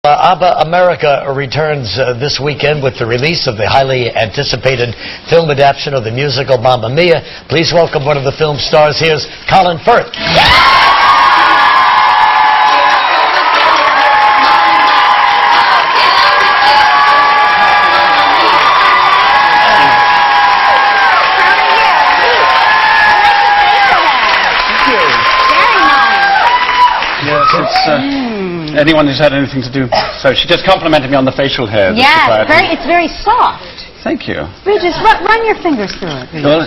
ABBA America returns this weekend with the release of the highly anticipated film adaptation of the musical Mamma Mia. Please welcome one of the film stars. Here's Colin Firth. Anyone who's had anything to do. So she just complimented me on the facial hair. Yeah, it's very soft. Thank you. Regis, run your fingers through it. Well,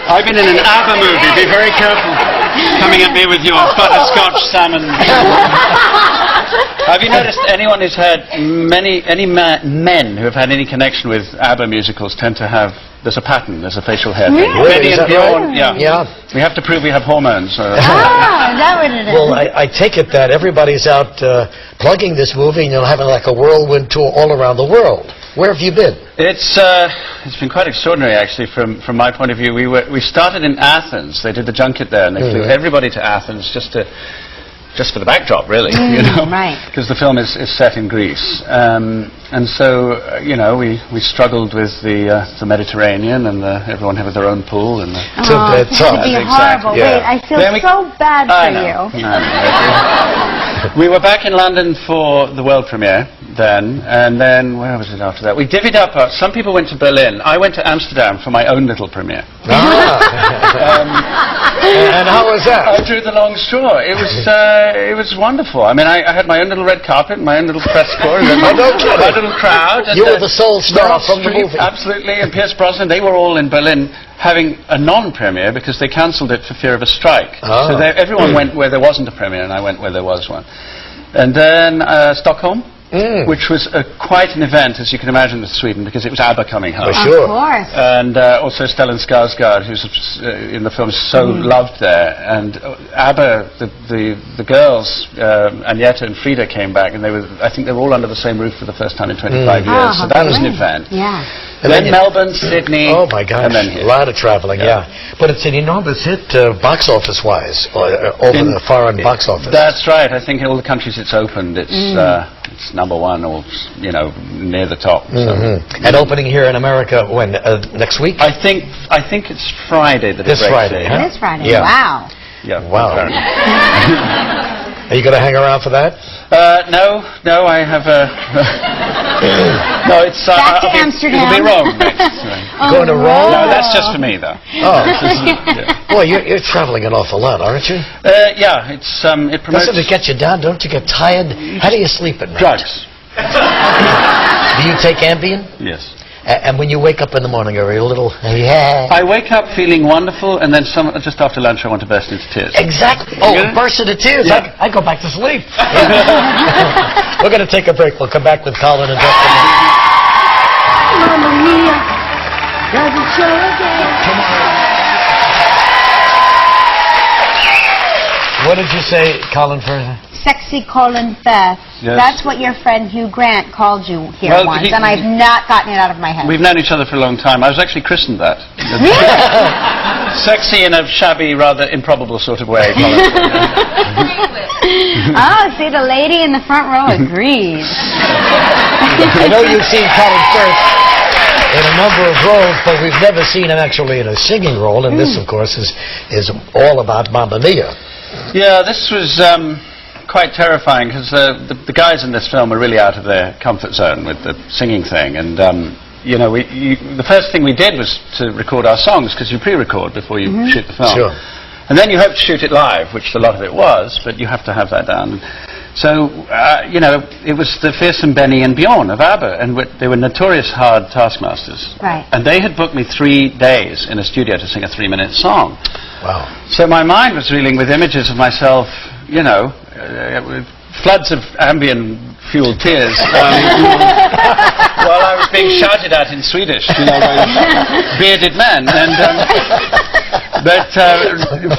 I've been in an ABBA movie. Be very careful coming at me with your Scotch salmon. Have you noticed anyone who's had men who have had any connection with ABBA musicals tend to have, there's a pattern, there's a facial hair thing. Really? Is that right? Yeah. We have to prove we have hormones. Is that what it is? Well, I take it that everybody's out plugging this movie and you're having like a whirlwind tour all around the world. Where have you been? It's been quite extraordinary, actually, from my point of view. We started in Athens. They did the junket there, and they flew everybody to Athens just for the backdrop, really, you know, right? Because the film is set in Greece, and so we struggled with the Mediterranean, and everyone had their own pool, and it's horrible. Yeah. Wait, I feel so bad for you. We were back in London for the world premiere then, and then where was it after that? We divvied up. Some people went to Berlin. I went to Amsterdam for my own little premiere. And how was that? I drew the long straw. It was wonderful. I mean, I had my own little red carpet, my own little press corps, and my little crowd. And you were the sole star from the movie. Absolutely, and Pierce Brosnan. They were all in Berlin having a non-premiere because they cancelled it for fear of a strike. So everyone went where there wasn't a premiere, and I went where there was one. And then Stockholm. Which was quite an event, as you can imagine, with Sweden, because it was ABBA coming home. Sure. Of course. And also Stellan Skarsgård, who's in the film, so loved there. And ABBA, the girls, Agneta and Frida, came back, and I think they were all under the same roof for the first time in 25 years. So that was an event. Yeah. And then Melbourne, Sydney. Oh my gosh, and then here. A lot of traveling, yeah. But it's an enormous hit box office-wise, over the foreign box office. That's right. I think in all the countries it's opened, it's #1 or near the top. And opening here in America when next week? I think it's Friday that this Friday. Huh? This Friday. Yeah. Wow. Yeah. Wow. Are you going to hang around for that? No, I have a. No, it's back to Amsterdam. It'll be Rome next. Going to Rome? No, that's just for me, though. Oh, boy, you're traveling an awful lot, aren't you? Yeah, it promotes. Doesn't it get you down? Don't you get tired? How do you sleep at night? Drugs. Do you take Ambien? Yes. And when you wake up in the morning, are you a little... I wake up feeling wonderful, and then just after lunch I want to burst into tears. Exactly. Oh, burst into tears. Yeah. I go back to sleep. We're going to take a break. We'll come back with Colin in just a minute. Mamma Mia, does it show again? What did you say, Colin Firth? Sexy Colin Firth. Yes. That's what your friend Hugh Grant called you here once, and I've not gotten it out of my head. We've known each other for a long time. I was actually christened that. Sexy in a shabby, rather improbable sort of way. Oh, see, the lady in the front row agrees. I know you've seen Colin Firth in a number of roles, but we've never seen him actually in a singing role, and this, of course, is all about Mamma Mia. Yeah, this was quite terrifying, because the guys in this film are really out of their comfort zone with the singing thing, and the first thing we did was to record our songs, because you pre-record before you shoot the film. Sure. And then you hope to shoot it live, which a lot of it was, but you have to have that down. So, it was the fearsome Benny and Bjorn of ABBA, and they were notorious hard taskmasters. Right. And they had booked me 3 days in a studio to sing a 3-minute song. Wow. So my mind was reeling with images of myself, with floods of Ambien-fueled tears, while I was being shouted at in Swedish, by bearded men. But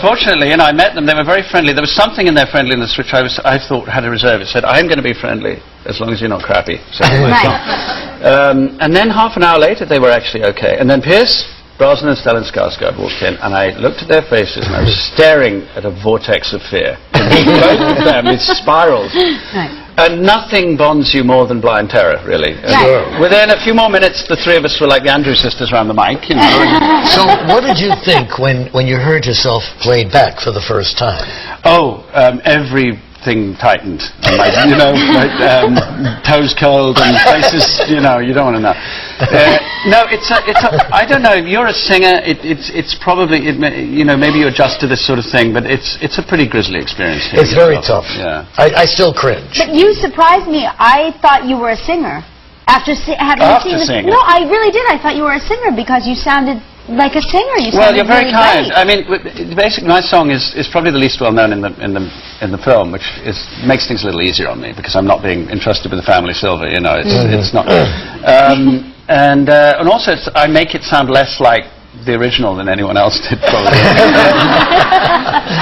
fortunately, I met them. They were very friendly. There was something in their friendliness which I thought had a reserve. It said, "I'm going to be friendly as long as you're not crappy." So, and then half an hour later, they were actually okay. And then Pierce Brosnan and Stellan Skarsgård walked in, and I looked at their faces, and I was staring at a vortex of fear. Both of them, it spirals. Right. And nothing bonds you more than blind terror, really. Right. Within a few more minutes, the three of us were like the Andrews sisters around the mic, you know. So, what did you think when you heard yourself played back for the first time? Everything tightened. And toes curled and faces, you don't want to know. No, I don't know, if you're a singer, it's probably, maybe you adjust to this sort of thing, but it's a pretty grisly experience. It's very tough. Yeah. I still cringe. But you surprised me. I thought you were a singer. After having seen this. No, I really did. I thought you were a singer because you sounded like a singer. Well, you're very really kind. great. I mean, basically, my song is probably the least well known in the film, which makes things a little easier on me because I'm not being entrusted with the family silver. It's not. And also, I make it sound less like the original than anyone else did, probably.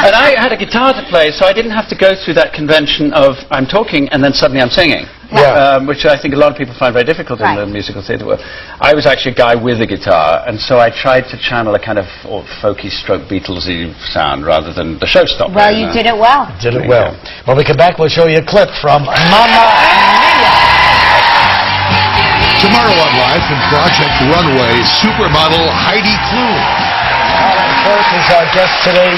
And I had a guitar to play, so I didn't have to go through that convention of I'm talking and then suddenly I'm singing. Yeah. Which I think a lot of people find very difficult in the musical theatre world. I was actually a guy with a guitar, and so I tried to channel a kind of folky stroke Beatlesy sound rather than the showstopper. Well, you did it well. Did it well. When we come back, we'll show you a clip from Mamma Mia. Tomorrow on Live from Project Runway, supermodel Heidi Klum. Colin Firth is our guest today.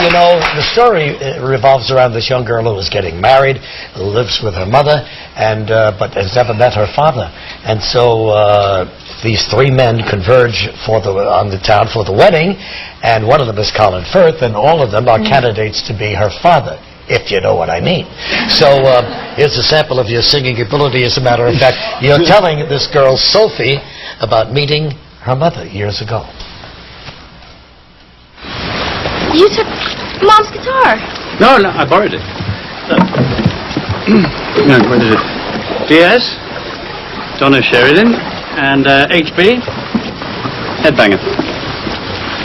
The story revolves around this young girl who is getting married, who lives with her mother, but has never met her father. And so these three men converge on the town for the wedding, and one of them is Colin Firth, and all of them are candidates to be her father, if you know what I mean. So here's a sample of your singing ability. As a matter of fact, you're telling this girl, Sophie, about meeting her mother years ago. You took Mom's guitar. No, I borrowed it. What is it? DS, Donna Sheridan, and HB, Headbanger.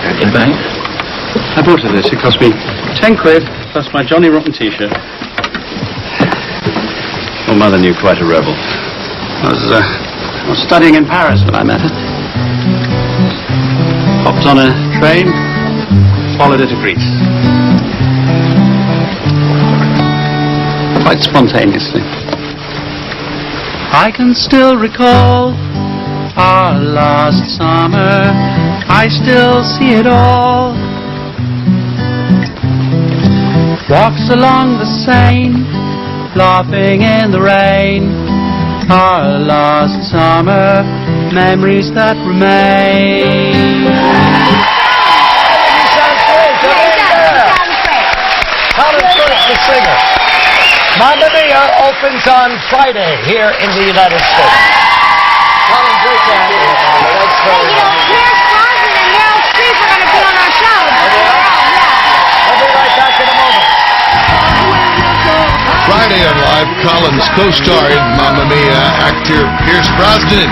Headbanger? I bought her this. It cost me 10 quid plus my Johnny Rotten t-shirt. Your mother knew quite a rebel. I was studying in Paris when I met her. Hopped on a train, followed her to Greece. Quite spontaneously. I can still recall our last summer. I still see it all. Walks along the Seine, laughing in the rain. Our last summer, memories that remain. Colin Firth, the singer. Mamma Mia opens on Friday here in the United States. Colin, great to have you here. Thanks very much. Pierce Brosnan and Meryl Streep are going to be on our show. We'll be right back in a moment. Friday on Live, Colin's co-star in Mamma Mia, actor Pierce Brosnan.